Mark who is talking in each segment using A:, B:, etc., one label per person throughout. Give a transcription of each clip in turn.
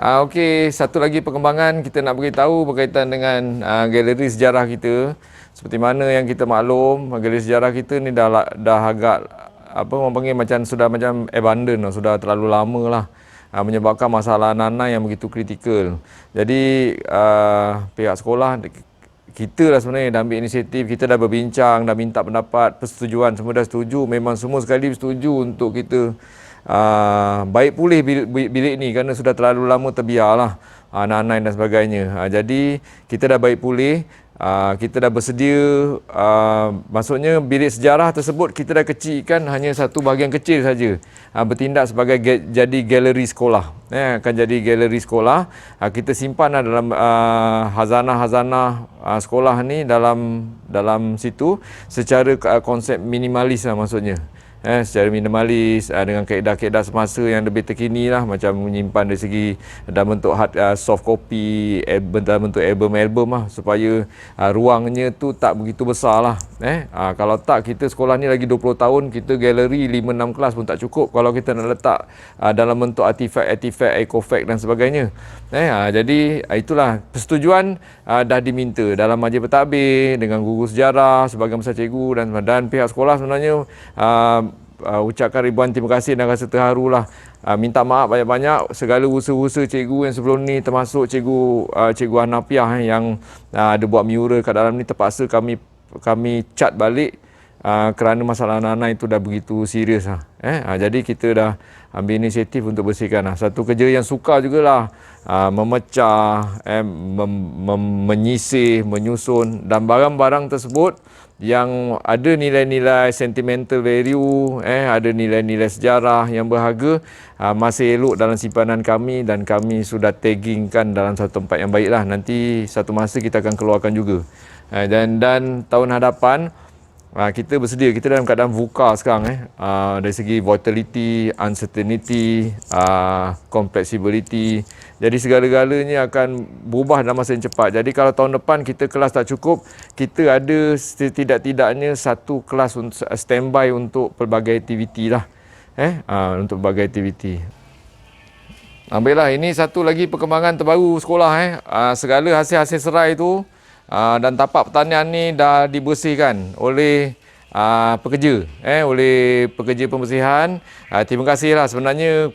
A: Okey, satu lagi perkembangan kita nak beritahu berkaitan dengan galeri sejarah kita. Seperti mana yang kita maklum, galeri sejarah kita ni dah agak apa orang panggil macam sudah macam abandon lah, sudah terlalu lama lah. Menyebabkan masalah anak-anak yang begitu kritikal. Jadi pihak sekolah kita lah sebenarnya dah ambil inisiatif, kita dah berbincang, dah minta pendapat, persetujuan, semua dah setuju, memang semua sekali setuju untuk kita baik pulih bilik ni kerana sudah terlalu lama terbiarlah anak-anak dan sebagainya. Jadi kita dah baik pulih, kita dah bersedia, maksudnya bilik sejarah tersebut kita dah kecilkan hanya satu bahagian kecil saja, bertindak sebagai jadi galeri sekolah. Akan jadi galeri sekolah, kita simpan dalam hazanah-hazanah sekolah ni dalam situ secara konsep minimalis lah maksudnya. Secara minimalis, dengan kaedah-kaedah semasa yang lebih terkini lah, macam menyimpan dari segi dalam bentuk soft copy, dalam bentuk album-album lah, supaya ruangnya tu tak begitu besar lah. Kalau tak, kita sekolah ni lagi 20 tahun, kita galeri 5-6 kelas pun tak cukup kalau kita nak letak dalam bentuk artifak-artifak, ecofact dan sebagainya. Jadi itulah persetujuan dah diminta dalam majlis pentadbir dengan guru sejarah, sebahagian besar cikgu dan pihak sekolah sebenarnya ucapkan ribuan terima kasih dan rasa terharulah. Minta maaf banyak-banyak segala usaha-usaha cikgu yang sebelum ni, termasuk cikgu Hanafiah yang ada buat mural kat dalam ni, terpaksa kami cat balik kerana masalah anak-anak itu dah begitu serius lah. Jadi kita dah ambil inisiatif untuk bersihkan lah. Satu kerja yang sukar jugalah, memecah, menyisir, menyusun, dan barang-barang tersebut yang ada nilai-nilai sentimental value, ada nilai-nilai sejarah yang berharga, masih elok dalam simpanan kami, dan kami sudah taggingkan dalam satu tempat yang baiklah. Nanti satu masa kita akan keluarkan juga. Dan tahun hadapan kita bersedia, kita dalam keadaan VUCA sekarang, dari segi volatility, uncertainty, complexibility. Jadi segala-galanya akan berubah dalam masa yang cepat. Jadi kalau tahun depan kita kelas tak cukup, kita ada setidak-tidaknya satu kelas standby untuk pelbagai aktiviti lah. Untuk pelbagai aktiviti. Baiklah, ini satu lagi perkembangan terbaru sekolah. Segala hasil-hasil serai itu dan tapak pertanian ni dah dibersihkan oleh pekerja, oleh pekerja pembersihan. Terima kasihlah. Sebenarnya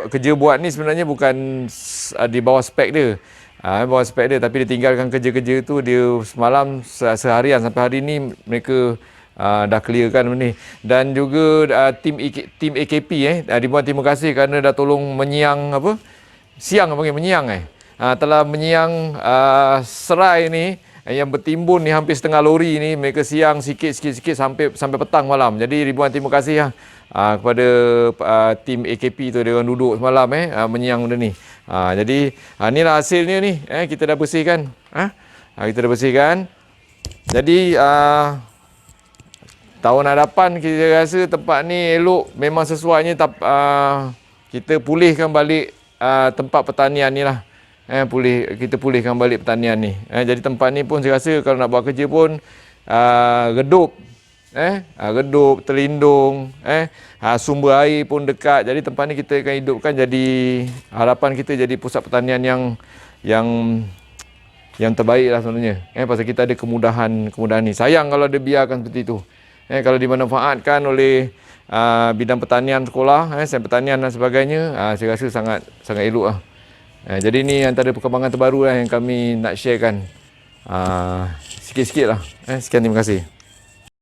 A: kerja buat ni sebenarnya bukan di bawah spek dia, bawah spek dia, tapi dia tinggalkan kerja-kerja tu, dia semalam seharian sampai hari ni mereka dah clearkan benda ni. Dan juga tim AKP, dibuat terima kasih kerana dah tolong menyiang siang panggil menyiang telah menyiang serai ni yang bertimbun ni hampir setengah lori ni, mereka siang sikit-sikit sampai petang malam. Jadi ribuan terima kasih kepada tim AKP tu, dia orang duduk semalam menyiang benda ni. Jadi inilah hasilnya ni, kita dah bersihkan. Kita dah bersihkan. Jadi tahun hadapan kita rasa tempat ni elok, memang sesuainya kita pulihkan balik tempat pertanian ni lah. Kita pulihkan balik pertanian ni. Jadi tempat ni pun saya rasa kalau nak buat kerja pun redup, redup, terlindung, sumber air pun dekat. Jadi tempat ni kita akan hidupkan, jadi harapan kita jadi pusat pertanian yang terbaik lah sebenarnya. Pasal kita ada kemudahan ni. Sayang kalau dia biarkan seperti itu. Kalau dimanfaatkan oleh bidang pertanian sekolah, sains pertanian dan sebagainya, saya rasa sangat elok lah. Jadi ini antara perkembangan terbaru yang kami nak sharekan sikit-sikit lah. Sekian, terima kasih.